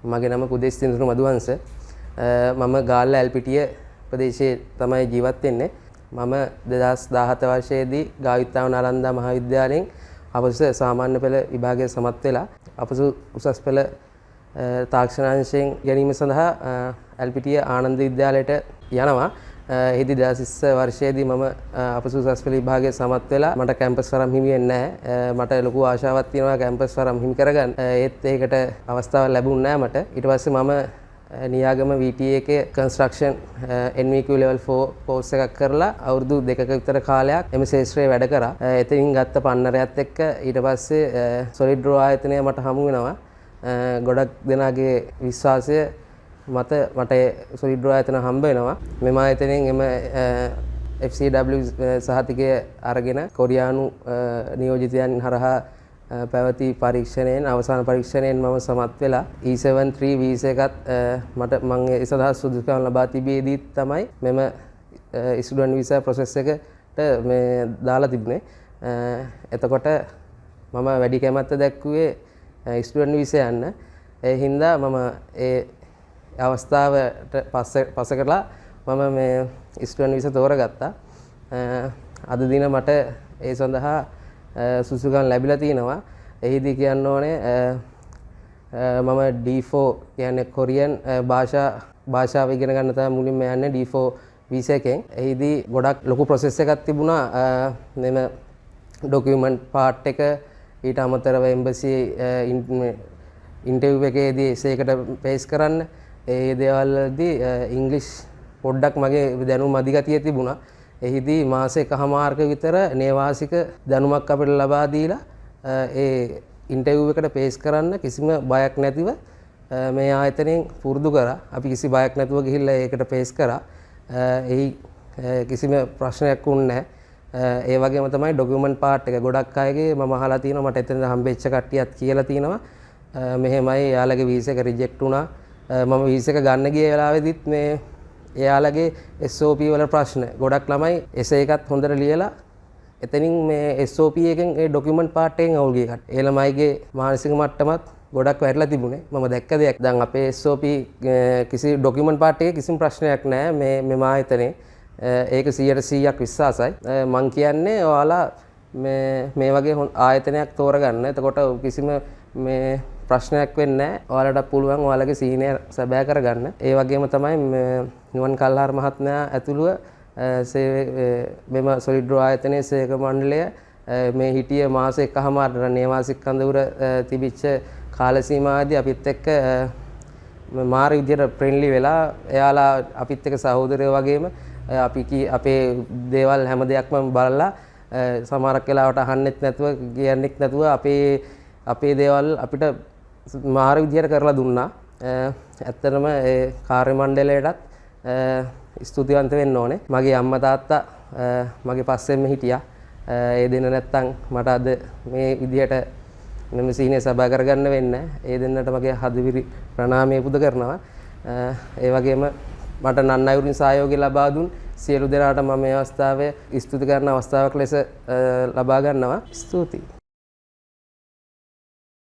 මගේ නම කුදෙස් තිඳුරු මදුවංශ. මම ගාල්ල ඇල්පිටිය ප්‍රදේශයේ තමයි ජීවත් වෙන්නේ. මම 2017 වර්ෂයේදී ගාවිත්තාව නාලන්දා මහාවිද්‍යාලයෙන් අපසු සාමාන්‍ය පෙළ විභාගයේ සමත් වෙලා අපසු උසස් පෙළ තාක්ෂණාංශයෙන් ගැනීම සඳහා ඇල්පිටිය ආනන්ද විද්‍යාලයට යනවා. එහිදී 2020 වර්ෂයේදී මම අපසු උසස් පෙළ විභාගයේ සමත් වෙලා මට කැම්පස් වරම් හිමි වෙන්නේ නැහැ. මට ලොකු ආශාවක් තියෙනවා කැම්පස් වරම් හිමි කරගන්න. ඒත් ඒකට අවස්ථාවක් ලැබුණේ නැහැ මට. ඊට පස්සේ මම නියාගම VTA එකේ construction NVQ level 4 course එකක් කරලා අවුරුදු 2ක විතර කාලයක් එම ශාස්ත්‍රයේ වැඩ කරා. එතනින් ගත්ත පන්නරයත් එක්ක ඊට පස්සේ solid draw ආයතනය මට හමු වෙනවා. ගොඩක් දෙනාගේ විශ්වාසය මත මට solid draw ආයතන හම්බ වෙනවා. මෙම ආයතනයෙන් එම FCW සහතිකය අරගෙන කොරියානු නියෝජිතයන් හරහා පැවති පරීක්ෂණයෙන් අවසාන පරීක්ෂණයෙන් මම සමත් වෙලා E73 වීසා එකත් මට මම ඒ සඳහා සුදුසුකම් ලබා තිබෙදී තමයි මෙම ස්ටුඩන්ට් වීසා ප්‍රොසෙස් එකට මේ දාලා තිබුණේ. එතකොට මම වැඩි කැමැත්ත දැක්ුවේ ස්ටුඩන්ට් වීසා යන්න. ඒ හින්දා මම ඒ අවස්ථාවට පසකලා මම මේ ස්ටුඩන්ට් වීසා තෝරගත්තා. අද දින මට ඒ සඳහා සුසුකම් ලැබිලා තිනවා. එහිදී කියන්න ඕනේ මම D4 කියන්නේ කොරියන් භාෂාව ඉගෙන ගන්න තමයි මුලින්ම යන්නේ D4 වීසා එකෙන්. එහිදී ගොඩක් ලොකු ප්‍රොසෙස් එකක් තිබුණා. මෙම ડોකියුමන්ට් පාර්ට් එක ඊට අමතරව එම්බසි ඉන්ටර්විව් එකේදී ඒකට පේස් කරන්න. ඒ දේවල් වලදී ඉංග්‍රීසි පොඩ්ඩක් මගේ දැනුම අධිගතිය තිබුණා. එහිදී මාස එකමාරක විතර නේවාසික දැනුමක් අපිට ලබා දීලා ඒ ඉන්ටර්විව් එකට පේස් කරන්න කිසිම බයක් නැතිව මේ ආයතනයෙන් පුරුදු කරා. අපි කිසි බයක් නැතුව ගිහිල්ලා ඒකට පේස් කරා. එහි කිසිම ප්‍රශ්නයක් වුණේ නැහැ. ඒ වගේම තමයි ડોකියුමන්ට් පාර්ට් එක ගොඩක් අයගේ මම අහලා තියෙනවා මට එතන හම්බෙච්ච කට්ටියත් කියලා තියෙනවා. මෙහෙමයි යාළගේ වීසා එක රිජෙක්ට් වුණා. මම වීසා එක ගන්න ගිය වෙලාවෙදිත් මේ එයාලගේ SOP වල ප්‍රශ්න ගොඩක් ළමයි එසේ එකත් හොඳට ලියලා එතනින් මේ SOP එකෙන් ඒ ડોකියුමන්ට් පාර්ට් එකෙන් අවුල් ගිය කට්ටිය. ඒ ළමයිගේ මානසික මට්ටමත් ගොඩක් වැටලා තිබුණේ. මම දැක්ක දෙයක්. දැන් අපේ SOP කිසි ડોකියුමන්ට් පාර්ට් එකේ කිසිම ප්‍රශ්නයක් නැහැ. මේ ආයතනේ ඒක 100% විශ්වාසයි. මම කියන්නේ ඔයාලා මේ වගේ ආයතනයක් තෝරගන්න. එතකොට කිසිම මේ ප්‍රශ්නයක් වෙන්නේ නැහැ. ඔයාලට පුළුවන් ඔයාලගේ සීනියර් සබෑ කරගන්න. ඒ වගේම තමයි නිවන් කල්හාර මහත්මයා ඇතුළුව මෙම solid draw ආයතනයේ සේක මණ්ඩලය මේ හිටිය මාස එකමාරට නේවාසික කඳවුර තිබිච්ච කාල සීමාවේදී අපිත් එක්ක මාර විදියට ෆ්‍රෙන්ඩ්ලි වෙලා එයාලා අපිත් එක්ක සහෝදරයෝ වගේම අපේ දේවල් හැම දෙයක්ම බලලා සමහරක් වෙලාවට අහන්නෙත් නැතුව කියන්නෙත් නැතුව අපේ දේවල් අපිට මාර විදියට කරලා දුන්නා. ඇත්තටම ඒ කාර්ය මණ්ඩලයටත් ස්තුතිවන්ත වෙන්න ඕනේ. මගේ අම්මා තාත්තා මගේ පස්සෙන්ම හිටියා. ඒ දෙන්න නැත්තම් මට අද මේ විදියට මෙම සීනියර් සභා කරගන්න වෙන්නේ නැහැ. ඒ දෙන්නට මගේ හදවිරි ප්‍රණාමය පුද කරනවා. ඒ වගේම මට නන් අයුරින් සහයෝගය ලබා දුන් සියලු දෙනාට මම මේ අවස්ථාවේ ස්තුති කරන අවස්ථාවක් ලෙස ලබා ගන්නවා. ස්තුතියි.